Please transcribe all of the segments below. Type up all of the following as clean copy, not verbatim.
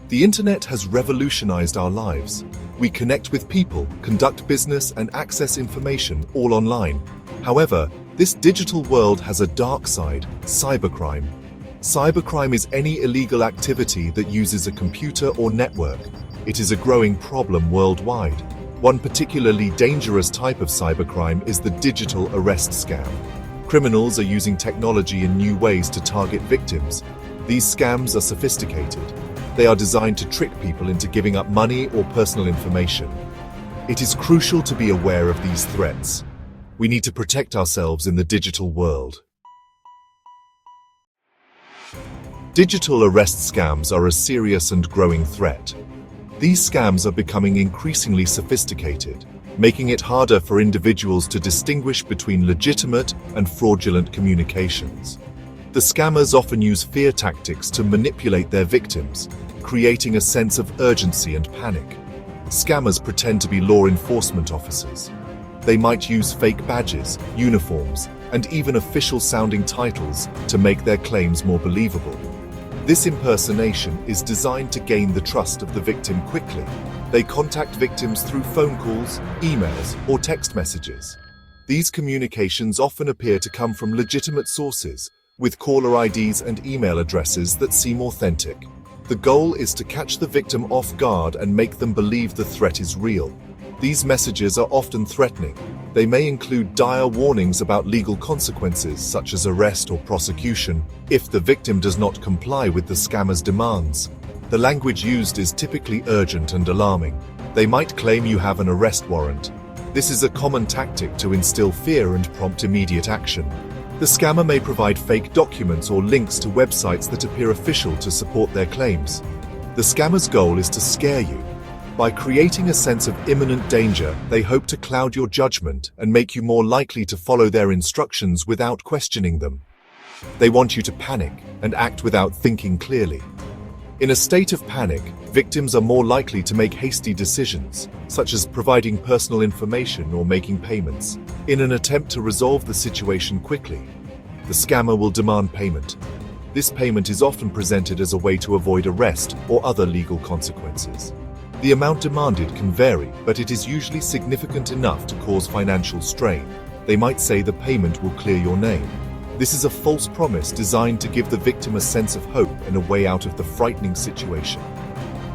The internet has revolutionized our lives. We connect with people, conduct business, and access information all online. However, this digital world has a dark side: cybercrime. Cybercrime is any illegal activity that uses a computer or network. It is a growing problem worldwide. One particularly dangerous type of cybercrime is the digital arrest scam. Criminals are using technology in new ways to target victims. These scams are sophisticated. They are designed to trick people into giving up money or personal information. It is crucial to be aware of these threats. We need to protect ourselves in the digital world. Digital arrest scams are a serious and growing threat. These scams are becoming increasingly sophisticated, making it harder for individuals to distinguish between legitimate and fraudulent communications. The scammers often use fear tactics to manipulate their victims, creating a sense of urgency and panic. Scammers pretend to be law enforcement officers. They might use fake badges, uniforms, and even official-sounding titles to make their claims more believable. This impersonation is designed to gain the trust of the victim quickly. They contact victims through phone calls, emails, or text messages. These communications often appear to come from legitimate sources, with caller IDs and email addresses that seem authentic. The goal is to catch the victim off guard and make them believe the threat is real. These messages are often threatening. They may include dire warnings about legal consequences such as arrest or prosecution if the victim does not comply with the scammer's demands. The language used is typically urgent and alarming. They might claim you have an arrest warrant. This is a common tactic to instill fear and prompt immediate action. The scammer may provide fake documents or links to websites that appear official to support their claims. The scammer's goal is to scare you. By creating a sense of imminent danger, they hope to cloud your judgment and make you more likely to follow their instructions without questioning them. They want you to panic and act without thinking clearly. In a state of panic, victims are more likely to make hasty decisions, such as providing personal information or making payments. In an attempt to resolve the situation quickly, the scammer will demand payment. This payment is often presented as a way to avoid arrest or other legal consequences. The amount demanded can vary, but it is usually significant enough to cause financial strain. They might say the payment will clear your name. This is a false promise designed to give the victim a sense of hope and a way out of the frightening situation.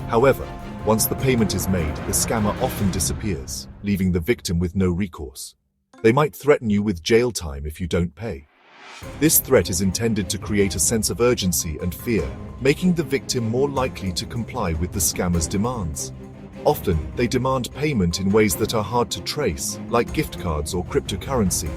However, once the payment is made, the scammer often disappears, leaving the victim with no recourse. They might threaten you with jail time if you don't pay. This threat is intended to create a sense of urgency and fear, making the victim more likely to comply with the scammer's demands. Often, they demand payment in ways that are hard to trace, like gift cards or cryptocurrency.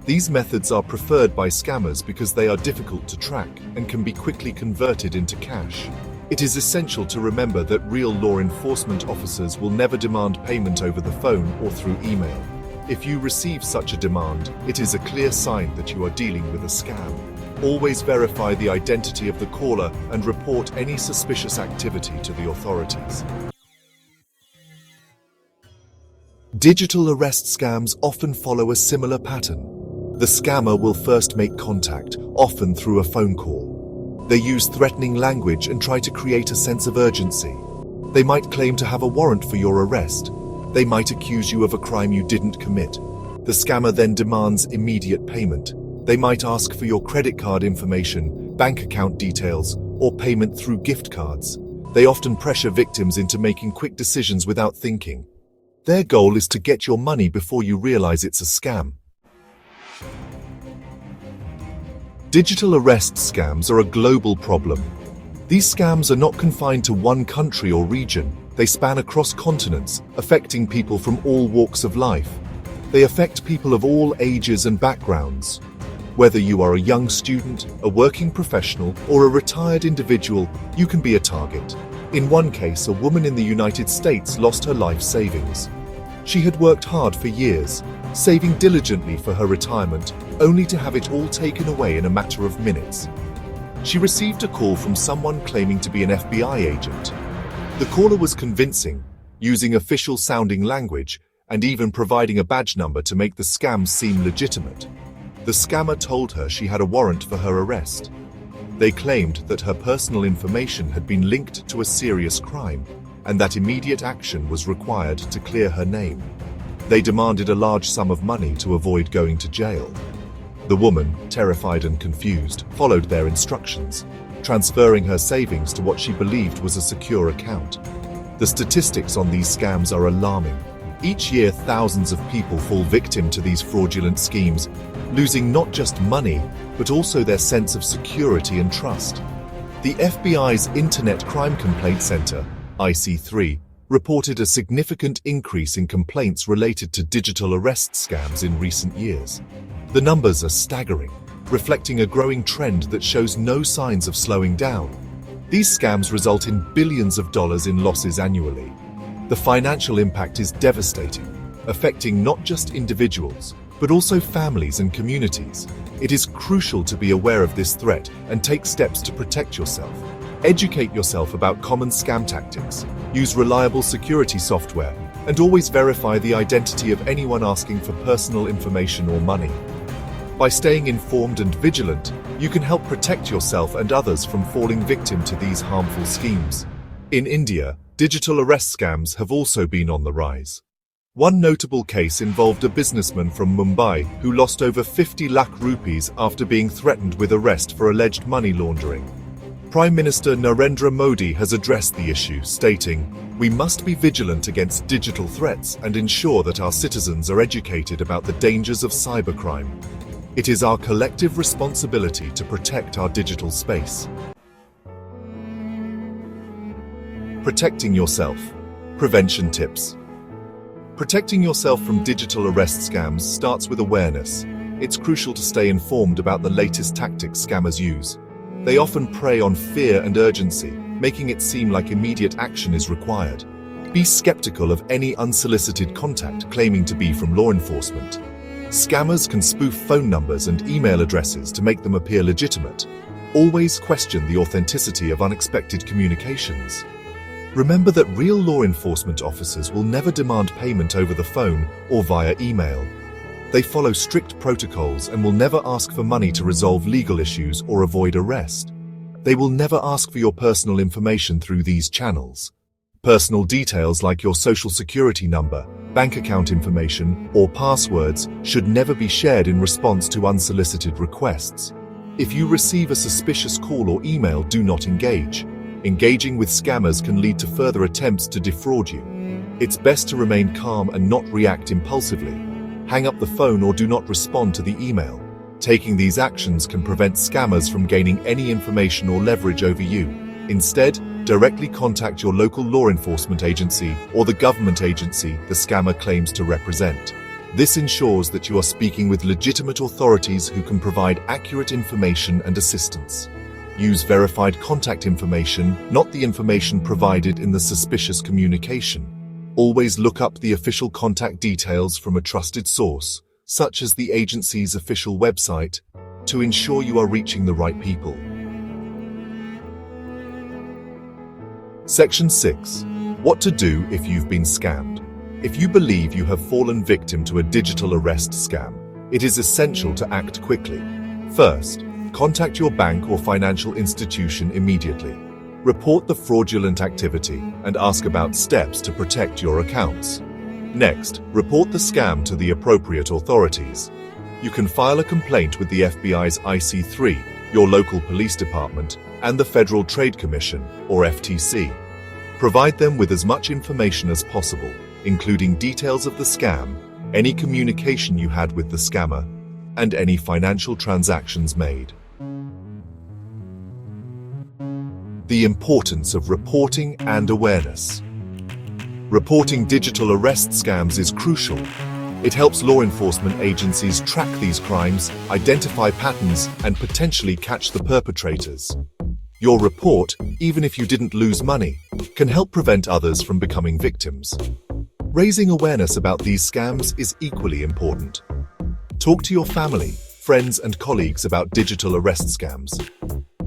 These methods are preferred by scammers because they are difficult to track and can be quickly converted into cash. It is essential to remember that real law enforcement officers will never demand payment over the phone or through email. If you receive such a demand, it is a clear sign that you are dealing with a scam. Always verify the identity of the caller and report any suspicious activity to the authorities. Digital arrest scams often follow a similar pattern. The scammer will first make contact, often through a phone call. They use threatening language and try to create a sense of urgency. They might claim to have a warrant for your arrest. They might accuse you of a crime you didn't commit. The scammer then demands immediate payment. They might ask for your credit card information, bank account details, or payment through gift cards. They often pressure victims into making quick decisions without thinking. Their goal is to get your money before you realize it's a scam. Digital arrest scams are a global problem. These scams are not confined to one country or region. They span across continents, affecting people from all walks of life. They affect people of all ages and backgrounds. Whether you are a young student, a working professional, or a retired individual, you can be a target. In one case, a woman in the United States lost her life savings. She had worked hard for years, saving diligently for her retirement, only to have it all taken away in a matter of minutes. She received a call from someone claiming to be an FBI agent. The caller was convincing, using official-sounding language, and even providing a badge number to make the scam seem legitimate. The scammer told her she had a warrant for her arrest. They claimed that her personal information had been linked to a serious crime and that immediate action was required to clear her name. They demanded a large sum of money to avoid going to jail. The woman, terrified and confused, followed their instructions, transferring her savings to what she believed was a secure account. The statistics on these scams are alarming. Each year, thousands of people fall victim to these fraudulent schemes, losing not just money, but also their sense of security and trust. The FBI's Internet Crime Complaint Center, IC3, reported a significant increase in complaints related to digital arrest scams in recent years. The numbers are staggering, reflecting a growing trend that shows no signs of slowing down. These scams result in billions of dollars in losses annually. The financial impact is devastating, affecting not just individuals, but also families and communities. It is crucial to be aware of this threat and take steps to protect yourself. Educate yourself about common scam tactics, use reliable security software, and always verify the identity of anyone asking for personal information or money. By staying informed and vigilant, you can help protect yourself and others from falling victim to these harmful schemes. In India, digital arrest scams have also been on the rise. One notable case involved a businessman from Mumbai who lost over 50 lakh rupees after being threatened with arrest for alleged money laundering. Prime Minister Narendra Modi has addressed the issue, stating, "We must be vigilant against digital threats and ensure that our citizens are educated about the dangers of cybercrime. It is our collective responsibility to protect our digital space." Protecting yourself. Prevention tips. Protecting yourself from digital arrest scams starts with awareness. It's crucial to stay informed about the latest tactics scammers use. They often prey on fear and urgency, making it seem like immediate action is required. Be skeptical of any unsolicited contact claiming to be from law enforcement. Scammers can spoof phone numbers and email addresses to make them appear legitimate. Always question the authenticity of unexpected communications. Remember that real law enforcement officers will never demand payment over the phone or via email. They follow strict protocols and will never ask for money to resolve legal issues or avoid arrest. They will never ask for your personal information through these channels. Personal details like your social security number, bank account information, or passwords should never be shared in response to unsolicited requests. If you receive a suspicious call or email, do not engage. Engaging with scammers can lead to further attempts to defraud you. It's best to remain calm and not react impulsively. Hang up the phone or do not respond to the email. Taking these actions can prevent scammers from gaining any information or leverage over you. Instead, directly contact your local law enforcement agency or the government agency the scammer claims to represent. This ensures that you are speaking with legitimate authorities who can provide accurate information and assistance. Use verified contact information, not the information provided in the suspicious communication. Always look up the official contact details from a trusted source, such as the agency's official website, to ensure you are reaching the right people. Section 6. What to do if you've been scammed. If you believe you have fallen victim to a digital arrest scam, it is essential to act quickly. First, contact your bank or financial institution immediately. Report the fraudulent activity and ask about steps to protect your accounts. Next, report the scam to the appropriate authorities. You can file a complaint with the FBI's IC3, your local police department, and the Federal Trade Commission, or FTC. Provide them with as much information as possible, including details of the scam, any communication you had with the scammer, and any financial transactions made. The importance of reporting and awareness. Reporting digital arrest scams is crucial. It helps law enforcement agencies track these crimes, identify patterns, and potentially catch the perpetrators. Your report, even if you didn't lose money, can help prevent others from becoming victims. Raising awareness about these scams is equally important. Talk to your family, friends, and colleagues about digital arrest scams.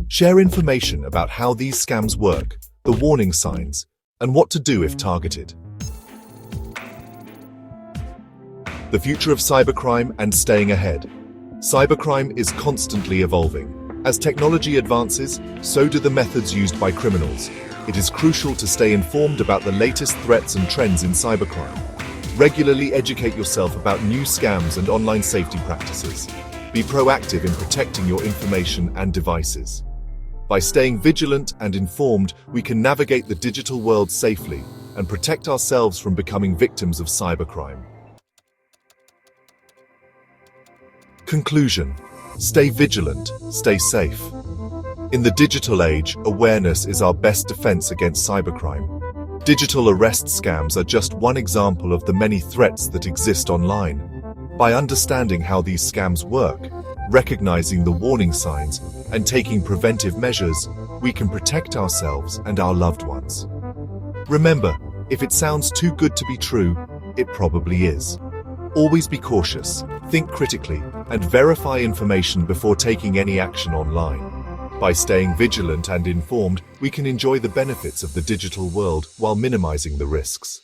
Share information about how these scams work, the warning signs, and what to do if targeted. The future of cybercrime and staying ahead. Cybercrime is constantly evolving. As technology advances, so do the methods used by criminals. It is crucial to stay informed about the latest threats and trends in cybercrime. Regularly educate yourself about new scams and online safety practices. Be proactive in protecting your information and devices. By staying vigilant and informed, we can navigate the digital world safely and protect ourselves from becoming victims of cybercrime. Conclusion: stay vigilant, stay safe. In the digital age, awareness is our best defense against cybercrime. Digital arrest scams are just one example of the many threats that exist online. By understanding how these scams work, recognizing the warning signs, and taking preventive measures, we can protect ourselves and our loved ones. Remember, if it sounds too good to be true, it probably is. Always be cautious, think critically, and verify information before taking any action online. By staying vigilant and informed, we can enjoy the benefits of the digital world while minimizing the risks.